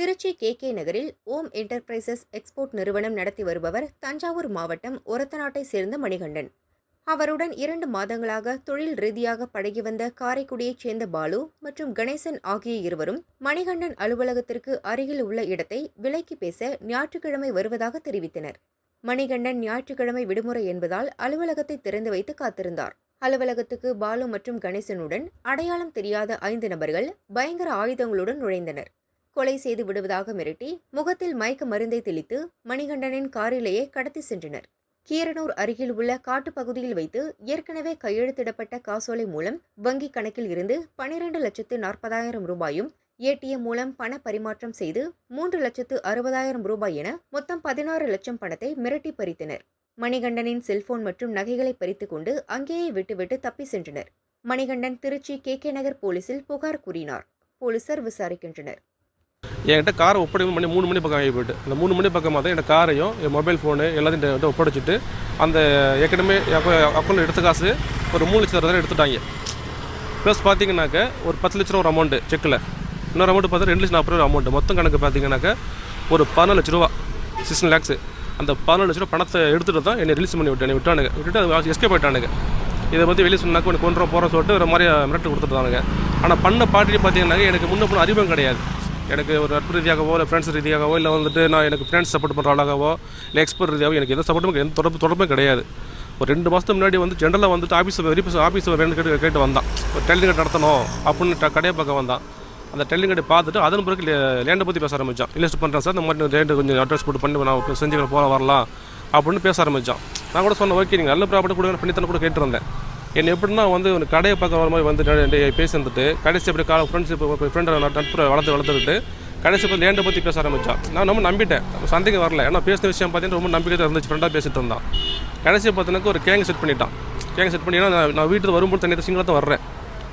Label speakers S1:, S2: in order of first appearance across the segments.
S1: Trichy K நகரில் ஓம் enterprises export நிறுவனம் நடத்தி வருபவர் தஞ்சாவூர் மாவட்டம் ஒரத்தநாட்டை சேர்ந்த மணிகண்டன். அவருடன் 2 மாதங்களாக தொழில் ரீதியாக பழகி வந்த காரைக்குடியைச் சேர்ந்த பாலு மற்றும் கணேசன் ஆகிய இருவரும் மணிகண்டன் அலுவலகத்திற்கு அருகில் உள்ள இடத்தை விலைக்கு பேச ஞாயிற்றுக்கிழமை வருவதாக தெரிவித்தனர். மணிகண்டன் ஞாயிற்றுக்கிழமை விடுமுறை என்பதால் அலுவலகத்தை திறந்து வைத்து காத்திருந்தார். அலுவலகத்துக்கு பாலு மற்றும் கணேசனுடன் அடையாளம் தெரியாத 5 நபர்கள் பயங்கர ஆயுதங்களுடன் நுழைந்தனர். கொலை செய்து விடுவதாக மிரட்டி முகத்தில் மயக்க மருந்தை தெளித்து மணிகண்டனின் காரிலேயே கடத்தி சென்றனர். கீரனூர் அருகில் உள்ள காட்டுப்பகுதியில் வைத்து ஏற்கனவே கையெழுத்திடப்பட்ட காசோலை மூலம் வங்கிக் கணக்கில் இருந்து 12,40,000 ரூபாயும், ஏடிஎம் மூலம் பண பரிமாற்றம் செய்து 3,60,000 ரூபாய் என மொத்தம் 16 லட்சம் பணத்தை மிரட்டி பறித்தனர். மணிகண்டனின் செல்போன் மற்றும் நகைகளை பறித்துக் கொண்டு அங்கேயே விட்டுவிட்டு தப்பி சென்றனர். மணிகண்டன் திருச்சி கே நகர் போலீசில் புகார் கூறினார். போலீசார் விசாரிக்கின்றனர்.
S2: என்கிட்ட காரை ஒப்படைப்பு பண்ணி 3 மணி பக்கம் ஆகி போயிட்டு, அந்த 3 மணி பக்கமாக தான் என் காரையும் என் மொபைல் ஃபோனு எல்லாத்தையும் ஒப்படைச்சிட்டு அந்த ஏற்கனவே அக்கௌண்ட் எடுத்த காசு ஒரு 3,60,000 எடுத்துட்டாங்க. ப்ளஸ் பார்த்தீங்கன்னாக்க ஒரு 10 லட்ச ரூபா ஒரு அமௌண்ட்டு செக்கில், இன்னொரு அமௌண்ட்டு பார்த்தா 2,40,000 அமௌண்ட்டு, மொத்தம் கணக்கு பார்த்தீங்கன்னாக்க ஒரு 14 லட்ச ரூபா 16 lakhs. அந்த 14 லட்ச ரூபா பணத்தை எடுத்துகிட்டு தான் என்னை ரிலீஸ் பண்ணி விட்டுட்டு அது எஸ்கேப் ஆகிட்டானுங்க. இதை பற்றி வெளியே சொன்னாக்க உனக்கு கொண்டு போகிற சொல்லிட்டு ஒரு மாதிரி மிரட்டு கொடுத்துட்டானுங்க. ஆனால் பண்ண பாட்டி பார்த்தீங்கன்னாக்க எனக்கு முன்ன அறிவும் கிடையாது. எனக்கு ஒரு நட்பு ரீதியாகவோ இல்லை ஃப்ரெண்ட்ஸ் ரீதியாகவோ இல்லை வந்துட்டு நான் எனக்கு ஃப்ரெண்ட்ஸ் சப்போர்ட் பண்ணுற ஆளாகவோ இல்லை எக்ஸ்பர்ட் ரீதியாகவோ எனக்கு எந்த சப்போர்ட்டும் எந்த தொடர்புமே கிடையாது. ஒரு 2 மாதத்துக்கு முன்னாடி வந்து ஜென்ரலாக வந்துட்டு ஆஃபீஸ் வேணும் கேட்டு வந்தான். ஒரு டெல்லிங் கடை நடத்தணும் அப்படின்னு கடையை பார்க்க வந்தான். அந்த டெல்லிங் கடை பார்த்துட்டு அதன் பிறகு லேண்டை பற்றி பேச ஆரம்பித்தான். இன்வெஸ்ட் பண்ணுறேன் சார், இந்த மாதிரி லேண்டு கொஞ்சம் அட்ரஸ் போட்டு பண்ணி நான் செஞ்சு போக வரலாம் அப்படின்னு பேச ஆரம்பித்தான். நான் கூட சொன்னேன், ஓகே நீங்கள் நல்ல ப்ராப்பர்ட்டி கூட பண்ணித்தன கூட கேட்டுருந்தேன். என்ன எப்படின்னா வந்து ஒரு கடையை பார்க்க வர மாதிரி வந்து பேசி வந்துட்டு கடைசி எப்படி ஃப்ரெண்ட்ஸ் ஃப்ரெண்டை நட்பு வளர்த்துக்கிட்டு கடைசி பற்றி லேண்டை பற்றி பேச ஆரம்பித்தான். நான் ரொம்ப நம்பிட்டேன், சந்தேகம் வரல. ஏன்னா பேசின விஷயம் பார்த்தீங்கன்னா ரொம்ப நம்பிக்கை இருந்துச்சு. ஃப்ரெண்டாக பேசிட்டு இருந்தான். கடைசியை பார்த்தீங்கன்னா ஒரு கேங் செட் பண்ணிட்டான். கேங் செட் பண்ணினா நான் வீட்டுக்கு வரும்போது தனியாக சிங்கிளாக தான் வர்றேன்.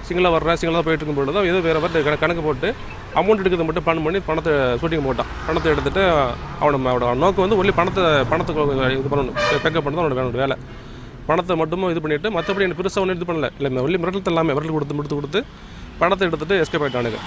S2: சிங்கிளாக போயிட்டு இருக்கும்போது தான் ஏதோ வேறு கணக்கு போட்டு அமௌண்ட் எடுக்கிறது மட்டும் பிளான் பண்ணி பணத்தை ஷூட்டிங் போட்டான். பணத்தை எடுத்துகிட்டு அவனோட நோக்கம் வந்து ஒன்லி பணத்தை இது பண்ணணும், பேக்கப் பண்ண தான் அவனோட வேணும் வேலை. பணத்தை மட்டும் இது பண்ணிவிட்டு மற்றபடி எனக்கு பெருசாக ஒன்றும் இது பண்ணல. இல்லை ஒன்லி மிரட்டல் எல்லாமே மிரட்டல் கொடுத்து பணத்தை எடுத்துகிட்டு எஸ்கேப் ஆகிட்டானுங்க.